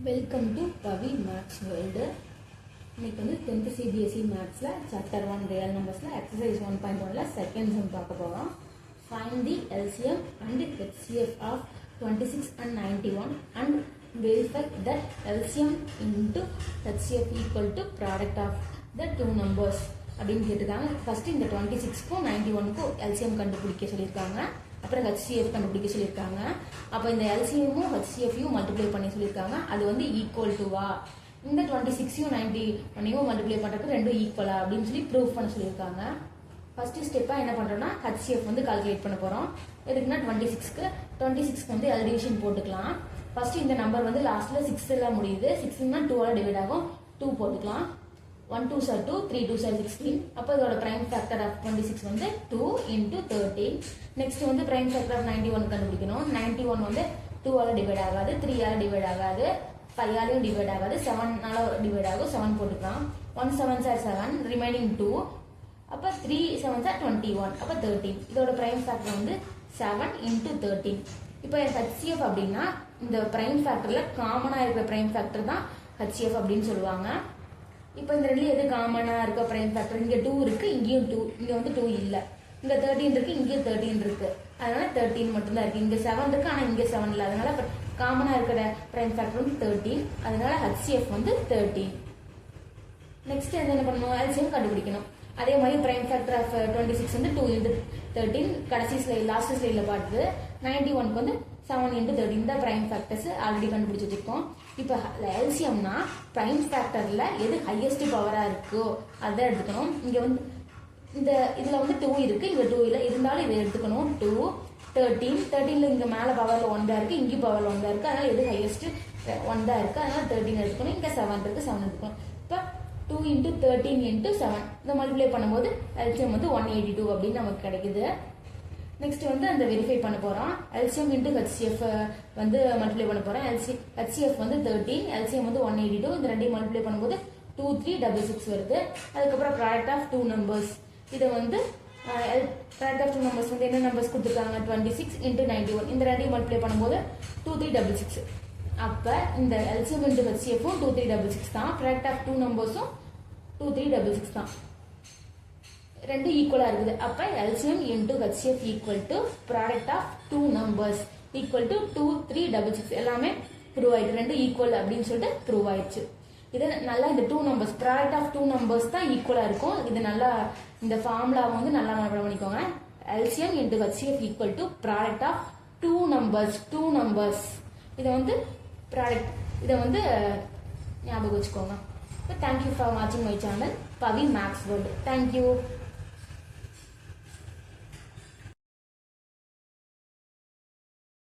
Welcome to Pavi maths world. இன்னைக்கு வந்து 10th CBSE மேத்ஸில் சாப்டர் 1 ரியல் நம்பர்ஸில் எக்ஸசைஸ் 1.1ல் செகண்ட் சம் பார்க்க போகிறோம். Find the LCM and HCF of 26 and 91 and verify that LCM into HCF equal to product of the two numbers அப்படின்னு கேட்டிருக்காங்க. First இந்த 26க்கும் 91க்கும் LCM கண்டுபிடிக்க சொல்லியிருக்காங்க. அப்புறம் HCF கண்டுபிடிக்க சொல்லியிருக்காங்க. அப்போ இந்த LCMமும் HCFையும் மல்டிப்ளை பண்ணி சொல்லியிருக்காங்க. அது வந்து ஈக்குவல் டுவா, இந்த 26யும் 91யும் மல்டிப்ளை பண்ணுறதுக்கு ரெண்டும் ஈக்குவலா அப்படின்னு சொல்லி ப்ரூவ் பண்ண சொல்லியிருக்காங்க. ஃபர்ஸ்ட் ஸ்டெப்பாக என்ன பண்ணுறோம்னா HCF வந்து கால்குலேட் பண்ண போகிறோம். எதுக்குன்னா 26க்கு வந்து எல்டிவிஷன் போட்டுக்கலாம். ஃபர்ஸ்ட் இந்த நம்பர் வந்து லாஸ்ட்டில் 6 முடியுது. 6னா 2ஆல் டிவைட் ஆகும். 2 போட்டுக்கலாம். 1 2s are 2, 3 2s are 16. அப்போ இதோட prime factor of 26 வந்து 2 into 13. நெக்ஸ்ட் வந்து prime factor of 91 கண்டுபிடிக்கணும். 91 வந்து 2ஆல டிவைட் ஆகாது, 3ஆல டிவைட் ஆகாது, 5ஆலையும் டிவைட் ஆகாது, 7ஆல டிவைட் ஆகும். 7 போட்டுக்கலாம். 1 7s are 7, remaining 2. அப்போ 3 7s are 21. அப்போ 13. இதோட prime factor வந்து 7 into 13. இப்போ HCF அப்படின்னா இந்த prime factorல காமனாக இருக்கிற prime factor தான் HCF அப்படின்னு சொல்லுவாங்க. இப்போ இந்த ரெண்டுல எது காமனாக இருக்க பிரைம் ஃபேக்டர்? இங்கே 2 இருக்கு, இங்கேயும் 2, இங்கே வந்து 2 இல்லை. இங்கே 13 இருக்கு, இங்கேயும் 13 இருக்கு. அதனால 13 மட்டும்தான் இருக்கு. இங்கே 7 இருக்கு, ஆனால் இங்கே 7 இல்லை. அதனால காமனாக இருக்கிற பிரைம் ஃபேக்டர் வந்து 13. அதனால HCF வந்து 13. நெக்ஸ்ட் என்ன பண்ணணும்? LCM கண்டுபிடிக்கணும். அதே மாதிரி பிரைம் ஃபேக்டர் ஆஃப் 26 வந்து 2 into 13 கடைசி ஸ்லைட் லாஸ்ட் ஸ்லைடில் பார்த்துது. 91க்கு வந்து 7 into 13 தான் பிரைம் ஃபேக்டர்ஸ் ஆல்ரெடி கண்டுபிடிச்சி வச்சிருக்கோம். இப்போ LCMனா பிரைம் ஃபேக்டரில் எது ஹையஸ்ட் பவராக இருக்கோ அதை எடுத்துக்கணும். இங்கே வந்து இந்த இதில் வந்து 2 இருக்குது, இங்கே 2 இல்லை. இருந்தாலும் இதை எடுத்துக்கணும். 2 13 13ல் இங்கே மேலே பவரில் 1 தான் இருக்குது, இங்கேயும் பவரில் 1 தான் இருக்குது. அதனால் எது ஹையஸ்ட் 1 தான் இருக்குது. அதனால் 13 எடுத்துக்கணும். இங்கே 7 இருக்குது, 7 எடுத்துக்கணும். இப்போ 2 into 13 into 7 இதை மல்டிப்ளை பண்ணும்போது LCM வந்து 182 அப்படின்னு நமக்கு கிடைக்குது. நெக்ஸ்ட் வந்து அந்த வெரிஃபை பண்ண போகிறோம். LCM into HCF வந்து மல்டிப்ளை பண்ண போகிறோம். HCF வந்து 13, LCM வந்து 182. இந்த ரெண்டையும் மல்டிப்ளை பண்ணும்போது 2366 வருது. அதுக்கப்புறம் ப்ராடக்ட் ஆஃப் 2 நம்பர்ஸ். இதை வந்து ப்ராடக்ட் ஆஃப் 2 நம்பர்ஸ் வந்து என்ன நம்பர்ஸ் கொடுத்துருக்காங்க? 26 into 91. இந்த ரெண்டையும் மல்டிப்ளை பண்ணும்போது 2366. அப்போ இந்த LCM into HCFும் 2366 தான். ப்ராடக்ட் ஆஃப் 2 நம்பர்ஸும் 2366 தான். ரெண்டு ஈக்குவலா இருக்குது. அப்ப LCM into HCF equal to product of 2 numbers equal to 2366. எல்லாமே ப்ரூவ் ஆயிடுச்சு. ரெண்டு ஈக்குவல் அப்படின்னு சொல்லிட்டு ப்ரூவ் ஆயிடுச்சு. இது நல்லா இந்த 2 நம்பர்ஸ் ப்ராடக்ட் ஆஃப் 2 நம்பர்ஸ் தான் ஈக்குவலா இருக்கும். இது நல்லா இந்த ஃபார்முலாவை வந்து நல்லா ஞாபகம் பண்ணிக்கோங்க. LCM into HCF equal to product of 2 numbers. இதை வந்து ப்ராடக்ட் இதை வந்து ஞாபகம் வச்சுக்கோங்க. தேங்க்யூ ஃபார் வாட்சிங் my channel Pavi maths world. Thank you.